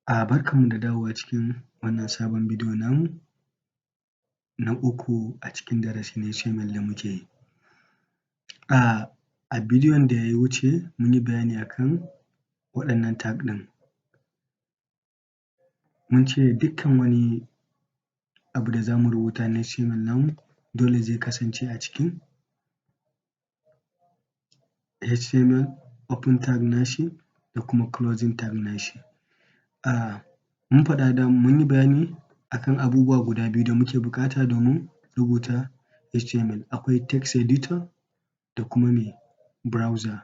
Barkanmu da dawowa cikin wannan sabon bidiyo namu na uku a cikin darasi na HTML da muke yi. A bidiyon da ya wuce mun yi bayani akan waɗannan tag ɗin, mun ce dukkan wani abu da za mu rubuta na HTML namu dole zai kasance a cikin HTML open tag nashi da kuma closing tag nashi. Mun yi bayani akan abubuwa guda biyu da muke buƙata domin rubuta HTML, akwai text editor da kuma browser.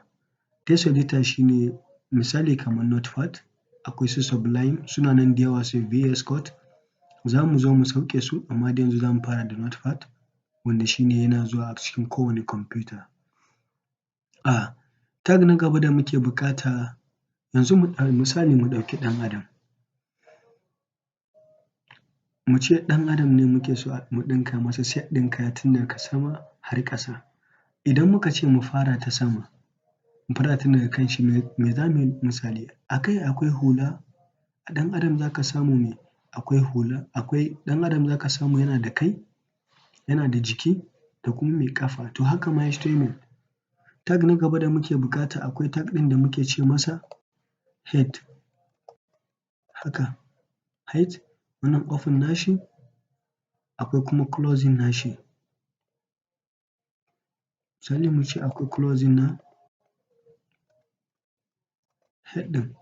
Text editor shi ne misali kamar notepad, akwai su sublime suna nan da yawa, su VS code, za mu zo mu sauke su amma dai yanzu za mu fara da notepad wanda shi ne yana zuwa a cikin kowane kwamfuta. Tag na gaba da muke buƙata yanzu misali mu ɗauki ɗan Adam, mu ce ɗan Adam ne muke so mu ɗinka masa set ɗin kaya tun daga sama har ƙasa. Idan muka ce mu fara ta sama, mu fara tun daga kan shi me za mu yi misali? A kai akwai hula, ɗan Adam za ka samu akwai hula, ɗan Adam za ka samu yana da kai, yana da jiki da kuma ƙafa. To haka ma HTML. Tag na gaba da muke buƙata akwai tag ɗin da muke ce masa head, haka height wannan open nashi akwai kuma closing nashi. Misali mu ce akwai closing na head ɗin,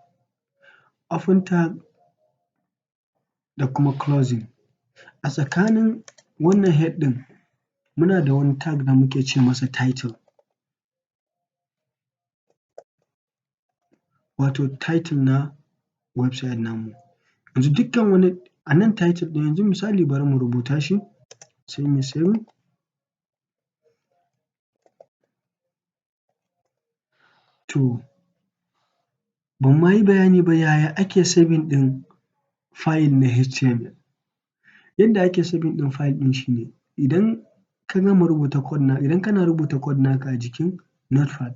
open tag da kuma closing. A tsakanin wannan head ɗin muna da wani tag da muke ce masa title, wato title na website namu. Yanzu dukkan wani a nan title ɗin yanzu misali bari mu rubuta shi sai mu yi saving. To ban ma yi bayani ba yaya ake saving ɗin file na HTML. Yadda ake saving ɗin file ɗin shi ne idan ka gama rubuta code naka, idan kana rubuta code naka a jikin notepad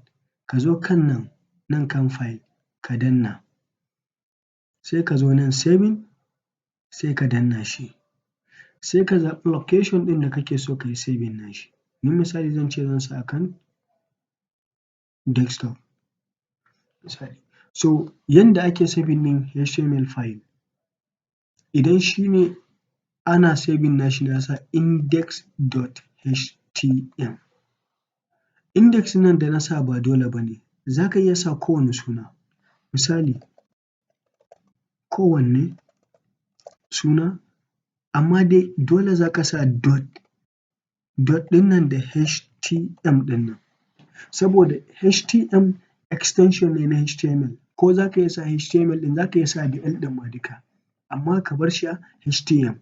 ka zo kan nan kan file ka danna, sai ka zo nan saving sai ka danna shi, sai ka zaɓi location ɗin da kake so ka yi saving nashi. Ni misali zan ce zan sa a kan desktop misali. So yanda ake saving ɗin HTML file, idan shi ne ana saving nashi ne a sa index.htm. Index nan da na sa ba dole ba ne, za ka iya sa kowane suna, misali kowanne suna amma dai dole za ka sa dot ɗin nan da htm ɗin nan, saboda htm extension ne na HTML, ko za ka iya sa HTML ɗin za ka iya sa DL ɗin ma duka, amma ka bar shi a htm.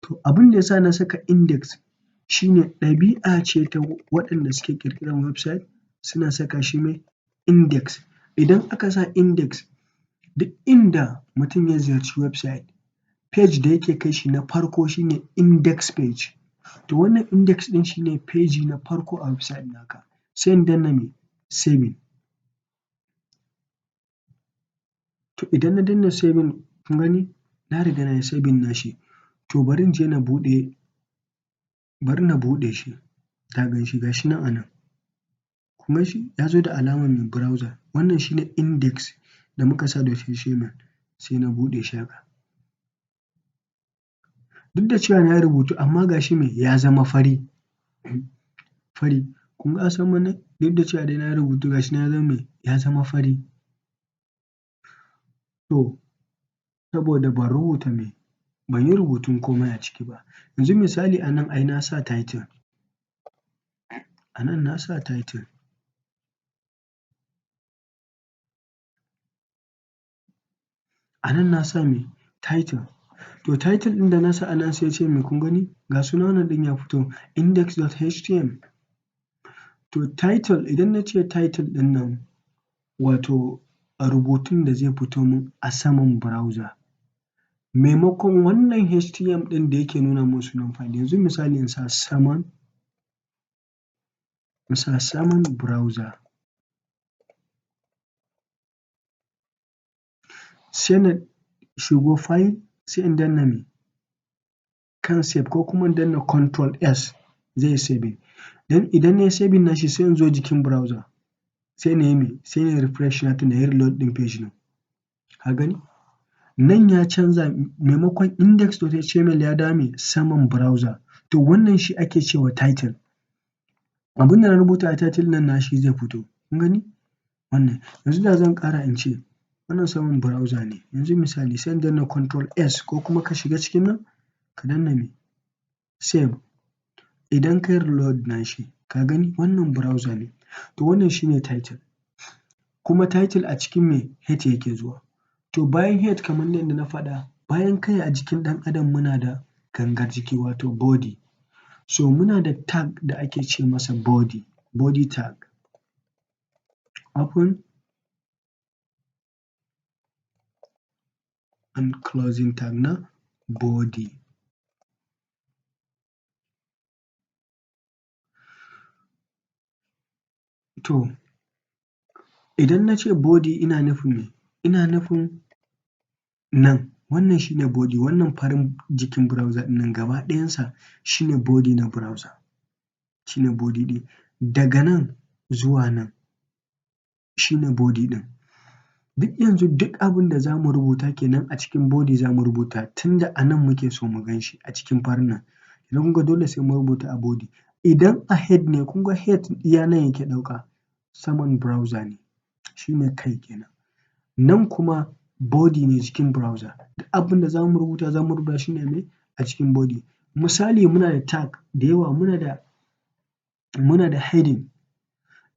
To abin da ya sa na saka index shi ne ɗabi'a ce ta waɗanda suke ƙirƙiran website suna saka shi index. Idan aka sa index duk inda mutum ya ziyarci website page da yake kai shi na farko shi ne index page. To wannan index ɗin shi ne feji na farko a website naka, sai in danna saving. To idan na danna saving kun gani na riga na yi saving nashi, to bari in je na buɗe shi, ka gan shi ga shi nan a nan, kun gan shi ya zo da alaman browser, wannan shi ne index da muka sa da HTML sai na buɗe shi haka. Duk da cewa na yi rubutu amma ga shi ya zama fari, kun ga a saman nan duk da cewa dai na yi rubutu ga shi nan ya zama fari. To saboda ban yi rubutun komai a ciki ba. Yanzu misali a nan ai na sa title, a nan na sa title, a nan na sa title. To title ɗin da na sa a nan sai ya ce kun gani ga sunan wannan ɗin ya fito index.htm. To title idan na ce title ɗin nan wato rubutun da zai fito min a saman browser, maimakon wannan htm ɗin da yake nuna min sunan file, yanzu misali in sa saman browser, sai shigo file sai in danna me kan save ko kuma in danna control S zai yi saving. Then idan nayi saving nashi sai in zo jikin browser sai na yi me sai na yi refresh nata na yi reload ɗin page ɗin. Ka gani? Nan ya canza maimakon index.html ya dawo me saman browser. To wannan shi ake cewa title. Abin da na rubuta a title nan nashi zai fito. Kun gani? Wannan. Yanzu da zan ƙara in ce wannan saman browser ne. Yanzu misali sai in danna control S ko kuma ka shiga cikin nan ka danna me save. Idan ka yi reload nashi ka gani wannan browser ne. To wannan shi ne title. Kuma title a cikin me head yake zuwa. To bayan head kamar yadda na faɗa bayan kai a jikin ɗan adam muna da gangar jiki wato body. So muna da tag da ake ce masa body tag. Open and closing tag na body. To idan na ce body ina nufin me? Ina nufin nan wannan shi ne body wannan farin jikin browser ɗin nan gaba ɗayansa shi ne body na browser. Shi ne body ɗin. Daga nan zuwa nan shi ne body ɗin. Duk yanzu duk abin da za mu rubuta kenan a cikin body za mu rubuta tunda a nan muke so mu gan shi a cikin farin nan. Kenan kun ga dole sai mun rubuta a body. Idan a head ne kun ga head iya nan yake ɗauka saman browser ne. Shi ne kai kenan. Nan kuma body ne cikin browser. Duk abin da za mu rubuta shi ne me a cikin body. Misali muna da tag da yawa muna da heading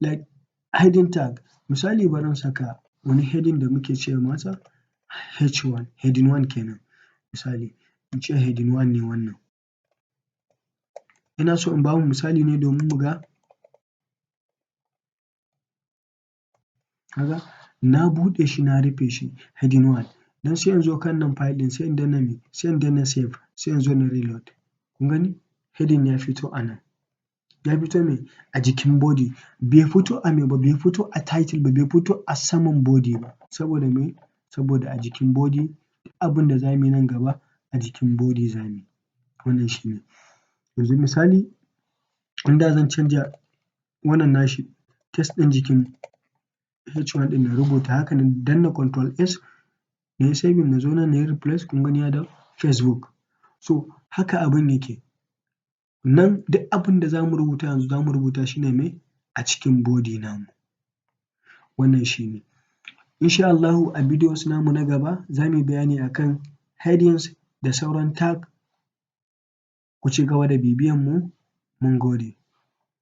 like heading tag. Misali bari in saka wani heading da muke ce masa H1 heading 1 kenan. Misali in ce heading 1 ne wannan. Ina so in ba mu misali ne domin mu ga. Ka ga na buɗe shi na rufe shi heading 1. Don sai in zo kan nan file ɗin sai in danna me sai in danna save sai in zo na reload. Kun gani? Heading ya fito a nan. Ya fito me a jikin body. Bai fito a me ba bai fito a title ba bai fito a saman body ba. Saboda me? Saboda a jikin body duk abin da za mu yi nan gaba a jikin body za mu yi. Wannan shi ne. Yanzu misali in da zan canja wannan nashi text ɗin jikin H1 ɗin na rubuta haka na danna control S na yi saving na zo nan na yi replace kun gani ya dawo Facebook. So haka abin yake. Nan duk abin da za mu rubuta yanzu za mu rubuta shi ne me a cikin body namu. Wannan shi ne. Insha Allahu a videos namu na gaba za mu yi bayani akan headings da sauran tag. Ku ci gaba da bibiyan mu. Mun gode.